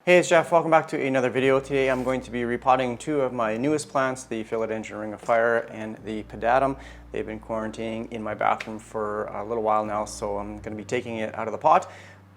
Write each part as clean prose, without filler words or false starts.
Hey, it's Jeff. Welcome back to another video. Today I'm going to be repotting two of my newest plants, the philodendron ring of fire and the pedatum. They've been quarantining in my bathroom for a little while now, so I'm going to be taking it out of the pot,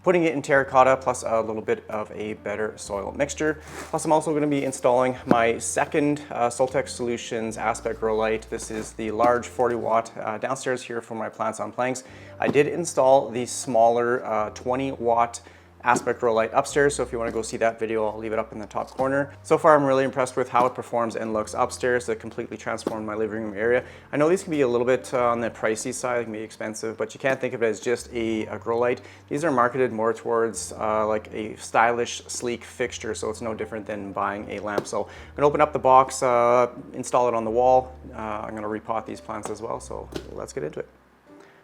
putting it in terracotta plus a little bit of a better soil mixture. Plus I'm also going to be installing my second Soltex Solutions aspect grow light. This is the large 40 watt downstairs here for my plants on planks. I did install the smaller 20 watt aspect grow light upstairs, so if you want to go see that video, I'll leave it up in the top corner. So far I'm really impressed with how it performs and looks upstairs. It completely transformed my living room area. I know these can be a little bit on the pricey side, they can be expensive, but you can't think of it as just a grow light. These are marketed more towards like a stylish, sleek fixture, so it's no different than buying a lamp. So I'm going to open up the box, install it on the wall. I'm going to repot these plants as well, so let's get into it.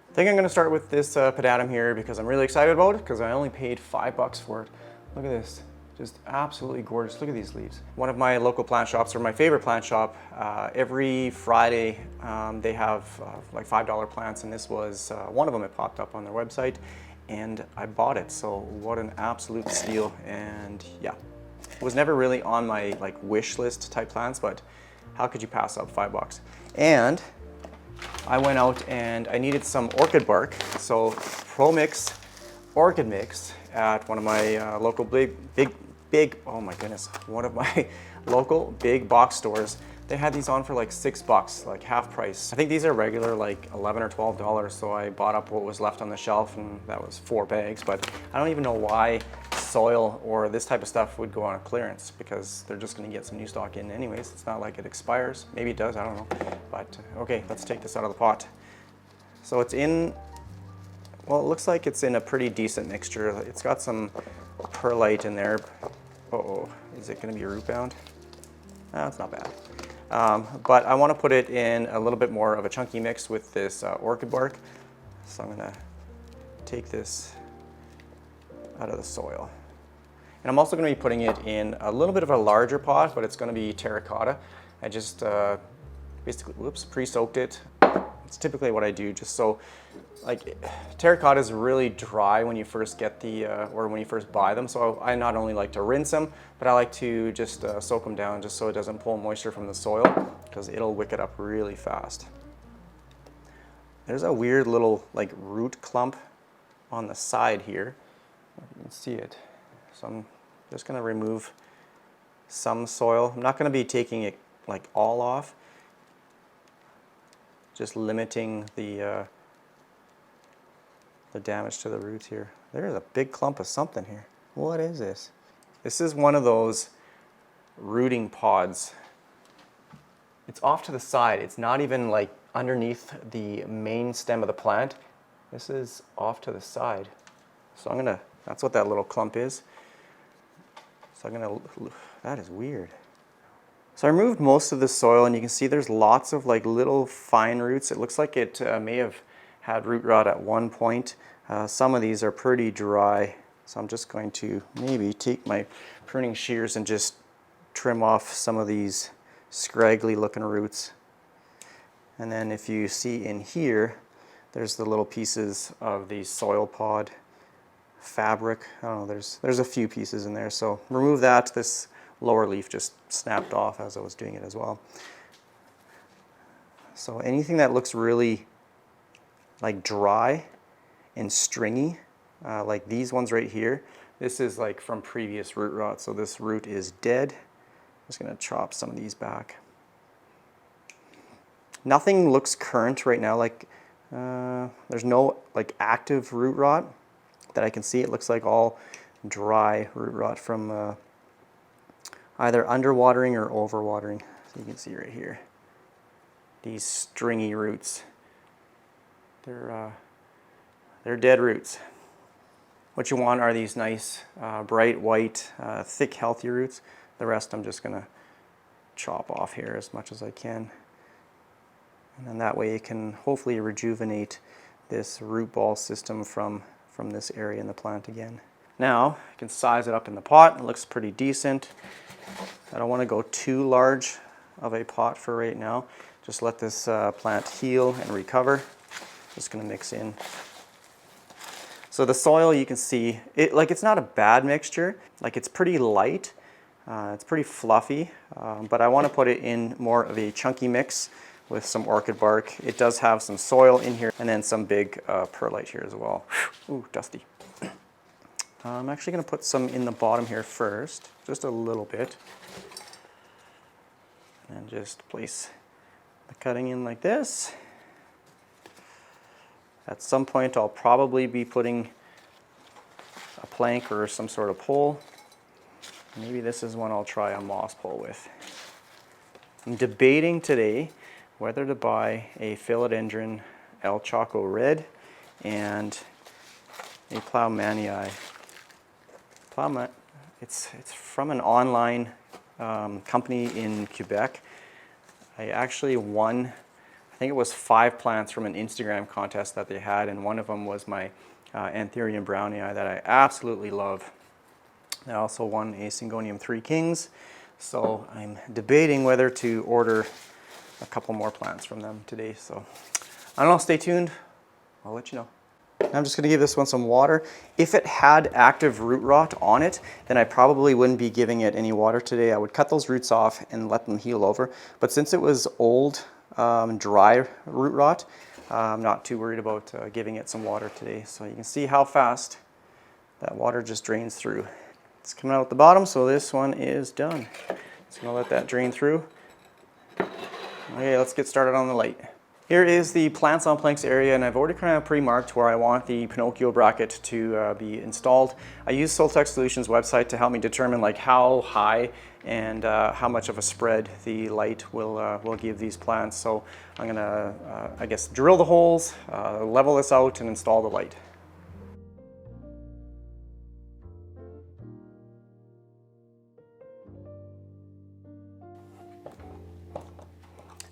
I think I'm going to start with this pedatum here because I'm really excited about it because I only paid $5 for it. Look at this, just absolutely gorgeous. Look at these leaves. One of my local plant shops, or my favorite plant shop, every Friday they have like $5 plants, and this was one of them. It popped up on their website and I bought it. So what an absolute steal. And yeah, it was never really on my like wish list type plants, but how could you pass up $5? And I went out and I needed some orchid bark, so Pro Mix orchid mix at one of my local big, oh my goodness, one of my local big box stores. They had these on for like $6, like half price. I think these are regular like $11 or $12, so I bought up what was left on the shelf, and that was 4 bags. But I don't even know why soil or this type of stuff would go on a clearance, because they're just going to get some new stock in anyways. It's not like it expires. Maybe it does, I don't know. But okay, let's take this out of the pot. So it's in, well, it looks like it's in a pretty decent mixture. It's got some perlite in there. Uh-oh, is it going to be root bound? No, it's not bad. But I want to put it in a little bit more of a chunky mix with this orchid bark. So I'm going to take this out of the soil. And I'm also going to be putting it in a little bit of a larger pot, but it's going to be terracotta. I just basically, pre-soaked it. It's typically what I do, just so, like, terracotta is really dry when you first get the, or when you first buy them. So I not only like to rinse them, but I like to just soak them down just so it doesn't pull moisture from the soil, because it'll wick it up really fast. There's a weird little like root clump on the side here. You can see it. So I'm just going to remove some soil. I'm not going to be taking it like all off, just limiting the damage to the roots here. There's a big clump of something here. What is this? This is one of those rooting pods. It's off to the side. It's not even like underneath the main stem of the plant. This is off to the side. So I'm gonna, that's what that little clump is. So I'm gonna, that is weird. So I removed most of the soil, and you can see there's lots of like little fine roots. It looks like it may have had root rot at one point. Some of these are pretty dry, so I'm just going to maybe take my pruning shears and just trim off some of these scraggly looking roots. And then if you see in here, there's the little pieces of the soil pod fabric. I don't know, there's a few pieces in there, so remove that. This lower leaf just snapped off as I was doing it as well. So anything that looks really like dry and stringy, like these ones right here, this is like from previous root rot, so this root is dead. I'm just going to chop some of these back. Nothing looks current right now, like there's no like active root rot that I can see. It looks like all dry root rot from either underwatering or overwatering. So you can see right here, these stringy roots. They're dead roots. What you want are these nice, bright white, thick, healthy roots. The rest I'm just gonna chop off here as much as I can. And then that way it can hopefully rejuvenate this root ball system from this area in the plant again. Now I can size it up in the pot. It looks pretty decent. I don't want to go too large of a pot for right now. Just let this plant heal and recover. Just going to mix in So the soil, you can see, it's not a bad mixture. Like, it's pretty light, it's pretty fluffy, but I want to put it in more of a chunky mix with some orchid bark. It does have some soil in here, and then some big perlite here as well. Ooh, dusty. I'm actually going to put some in the bottom here first, just a little bit. And just place the cutting in like this. At some point I'll probably be putting a plank or some sort of pole. Maybe this is one I'll try a moss pole with. I'm debating today whether to buy a philodendron El Choco Red and a Ploumanii. It's from an online company in Quebec. I actually won, I think it was 5 plants from an Instagram contest that they had, and one of them was my Anthurium Brownii that I absolutely love. I also won a Syngonium 3 Kings, so I'm debating whether to order a couple more plants from them today. So I don't know, stay tuned, I'll let you know. I'm just going to give this one some water. If it had active root rot on it, then I probably wouldn't be giving it any water today. I would cut those roots off and let them heal over. But since it was old, dry root rot, I'm not too worried about giving it some water today. So you can see how fast that water just drains through. It's coming out at the bottom, so this one is done. Just going to let that drain through. Okay, let's get started on the light. Here is the plants on planks area, and I've already kind of pre-marked where I want the Pinocchio bracket to be installed. I use Soltech Solutions website to help me determine like how high and how much of a spread the light will give these plants. So I'm gonna, I guess, drill the holes, level this out, and install the light.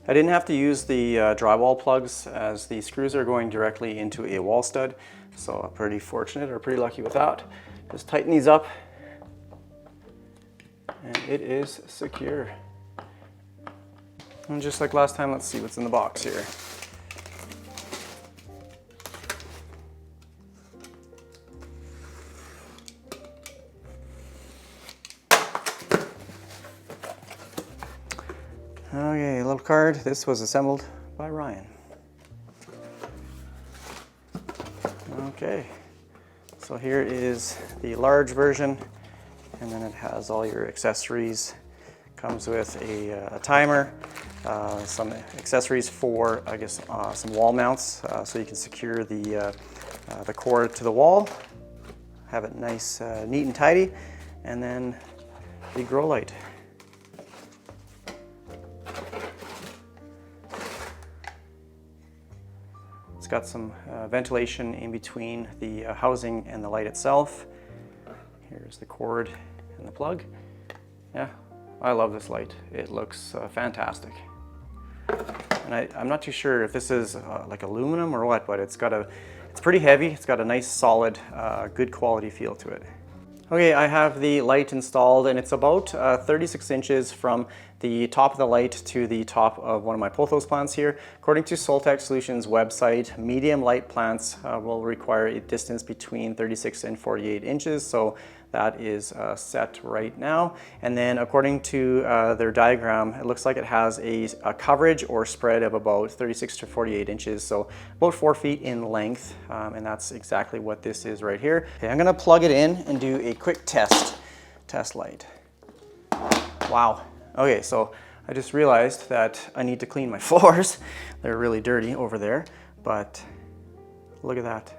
I didn't have to use the drywall plugs as the screws are going directly into a wall stud, so I'm pretty fortunate or pretty lucky with that. Just tighten these up and it is secure. And just like last time, let's see what's in the box here. Okay, a little card. This was assembled by Ryan. Okay, so here is the large version, and then it has all your accessories. Comes with a timer, some accessories for, I guess, some wall mounts, so you can secure the cord to the wall, have it nice, neat and tidy, and then the grow light. It's got some ventilation in between the housing and the light itself. Here's the cord and the plug. Yeah, I love this light. It looks fantastic. And I'm not too sure if this is like aluminum or what, but it's pretty heavy. It's got a nice, solid, good quality feel to it. Okay, I have the light installed, and it's about 36 inches from the top of the light to the top of one of my pothos plants here. According to Soltech Solutions website, medium light plants will require a distance between 36 and 48 inches, so that is set right now. And then according to their diagram, it looks like it has a coverage or spread of about 36 to 48 inches, so about 4 feet in length, and that's exactly what this is right here. Okay, I'm gonna plug it in and do a quick test light. Wow. Okay, so I just realized that I need to clean my floors. They're really dirty over there, but look at that.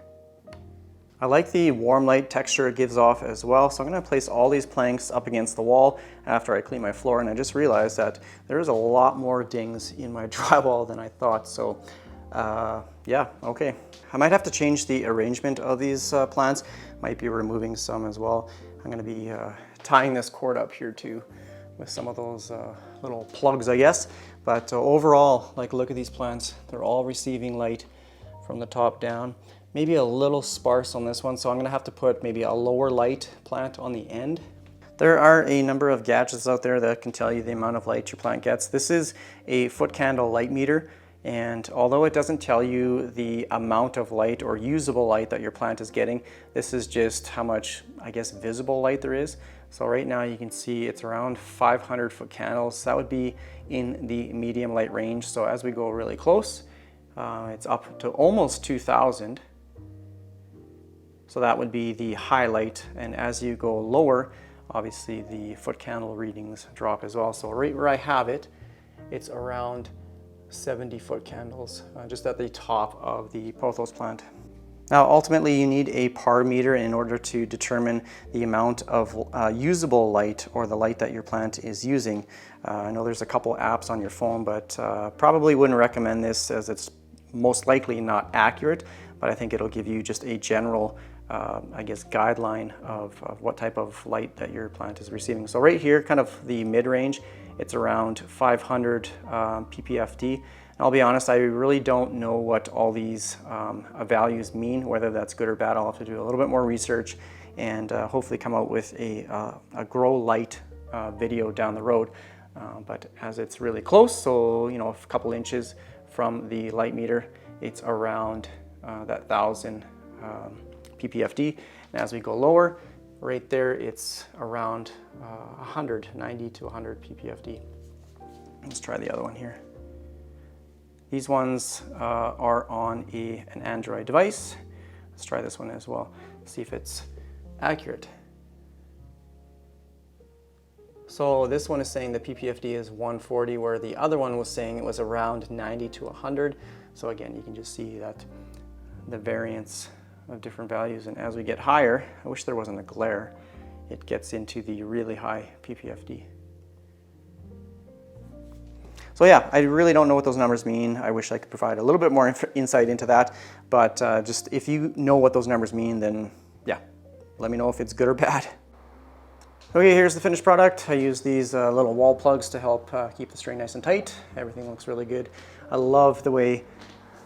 I like the warm light texture it gives off as well, so I'm going to place all these planks up against the wall after I clean my floor, and I just realized that there's a lot more dings in my drywall than I thought, so yeah, okay. I might have to change the arrangement of these plants, might be removing some as well. I'm going to be tying this cord up here too with some of those little plugs, I guess, but overall, like, look at these plants. They're all receiving light from the top down. Maybe a little sparse on this one, so I'm gonna have to put maybe a lower light plant on the end. There are a number of gadgets out there that can tell you the amount of light your plant gets. This is a foot candle light meter, And although it doesn't tell you the amount of light or usable light that your plant is getting, this is just how much, I guess, visible light there is. So right now you can see it's around 500 foot candles. That would be in the medium light range. So as we go really close, it's up to almost 2,000. So that would be the highlight. And as you go lower, obviously the foot candle readings drop as well. So right where I have it, it's around 70 foot candles, just at the top of the pothos plant. Now ultimately you need a par meter in order to determine the amount of usable light, or the light that your plant is using. I know there's a couple apps on your phone, but probably wouldn't recommend this, as it's most likely not accurate, but I think it'll give you just a general I guess guideline of what type of light that your plant is receiving. So right here, kind of the mid-range, it's around 500 ppfd. And I'll be honest, I really don't know what all these values mean, whether that's good or bad. I'll have to do a little bit more research and hopefully come out with a grow light video down the road. But as it's really close, so you know, a couple inches from the light meter, it's around that 1,000 ppfd. And as we go lower, right there, it's around 90 to 100 ppfd. Let's try the other one here. These ones are on an Android device. Let's try this one as well, see if it's accurate. So this one is saying the ppfd is 140, where the other one was saying it was around 90 to 100. So again, you can just see that the variance of different values, and as we get higher, I wish there wasn't a glare, it gets into the really high ppfd. So yeah, I really don't know what those numbers mean. I wish I could provide a little bit more insight into that, but just if you know what those numbers mean, then yeah, let me know if it's good or bad. Okay, here's the finished product. I use these little wall plugs to help keep the string nice and tight. Everything looks really good. I love the way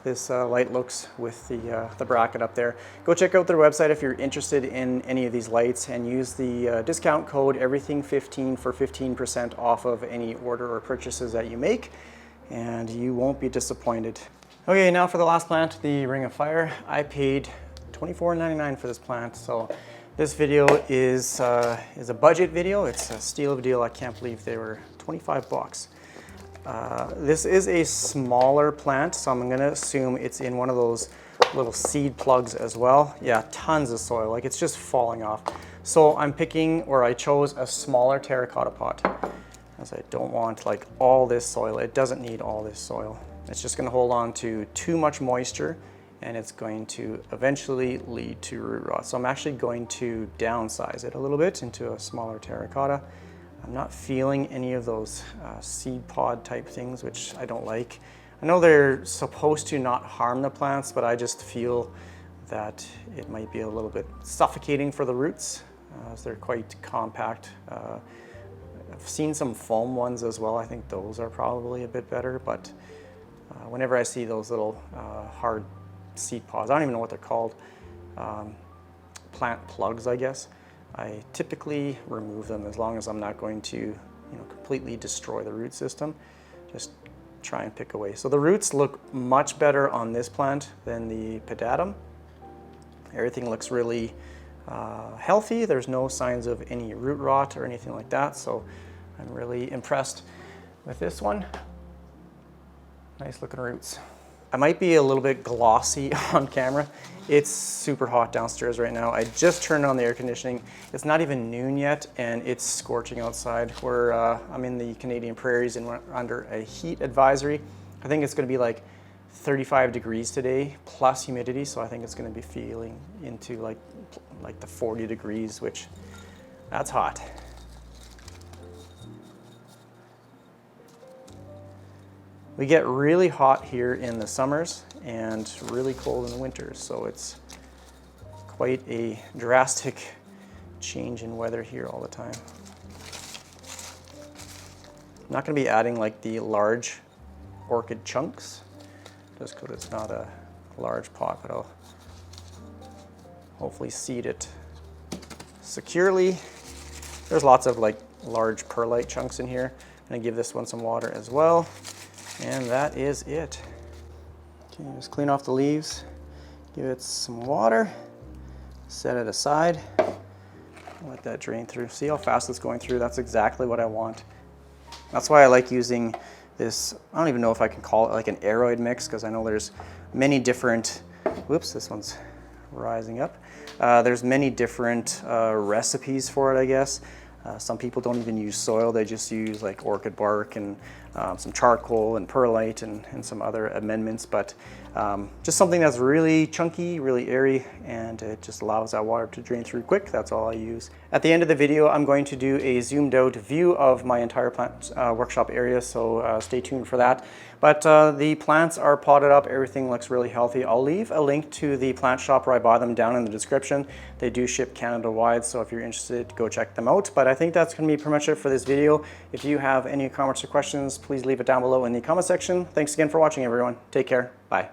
this light looks with the bracket up there. Go check out their website if you're interested in any of these lights, and use the discount code everything15 for 15% off of any order or purchases that you make, and you won't be disappointed. Okay, now for the last plant, the Ring of Fire. I paid $24.99 for this plant, so this video is a budget video. It's a steal of a deal. I can't believe they were 25 bucks. This is a smaller plant, so I'm gonna assume it's in one of those little seed plugs as well. Yeah, tons of soil, like it's just falling off. So I'm picking, or I chose a smaller terracotta pot, as I don't want like all this soil. It doesn't need all this soil. It's just gonna hold on to too much moisture, and it's going to eventually lead to root rot. So I'm actually going to downsize it a little bit into a smaller terracotta. I'm not feeling any of those seed pod type things, which I don't like. I know they're supposed to not harm the plants, but I just feel that it might be a little bit suffocating for the roots, as they're quite compact. I've seen some foam ones as well. I think those are probably a bit better, but whenever I see those little hard seed pods, I don't even know what they're called, plant plugs, I guess, I typically remove them, as long as I'm not going to, completely destroy the root system. Just try and pick away. So the roots look much better on this plant than the pedatum. Everything looks really healthy. There's no signs of any root rot or anything like that. So I'm really impressed with this one. Nice looking roots. I might be a little bit glossy on camera. It's super hot downstairs right now. I just turned on the air conditioning. It's not even noon yet, and it's scorching outside. I'm in the Canadian prairies and we're under a heat advisory. I think it's gonna be like 35 degrees today, plus humidity, so I think it's gonna be feeling into like the 40 degrees, which that's hot. We get really hot here in the summers and really cold in the winters, so it's quite a drastic change in weather here all the time. I'm not going to be adding like the large orchid chunks, just because it's not a large pot, but I'll hopefully seed it securely. There's lots of like large perlite chunks in here. I'm going to give this one some water as well. And that is it. Okay, just clean off the leaves, give it some water, set it aside, let that drain through. See how fast it's going through? That's exactly what I want. That's why I like using this, I don't even know if I can call it like an aroid mix, because I know there's many different, whoops, this one's rising up. There's many different recipes for it, I guess. Some people don't even use soil, they just use like orchid bark and some charcoal and perlite and some other amendments, but just something that's really chunky, really airy, and it just allows that water to drain through quick. That's all I use. At the end of the video, I'm going to do a zoomed out view of my entire plant workshop area, so stay tuned for that. But the plants are potted up, everything looks really healthy. I'll leave a link to the plant shop where I buy them down in the description. They do ship Canada-wide, so if you're interested, go check them out. But I think that's going to be pretty much it for this video. If you have any comments or questions, please leave it down below in the comment section. Thanks again for watching, everyone. Take care. Bye.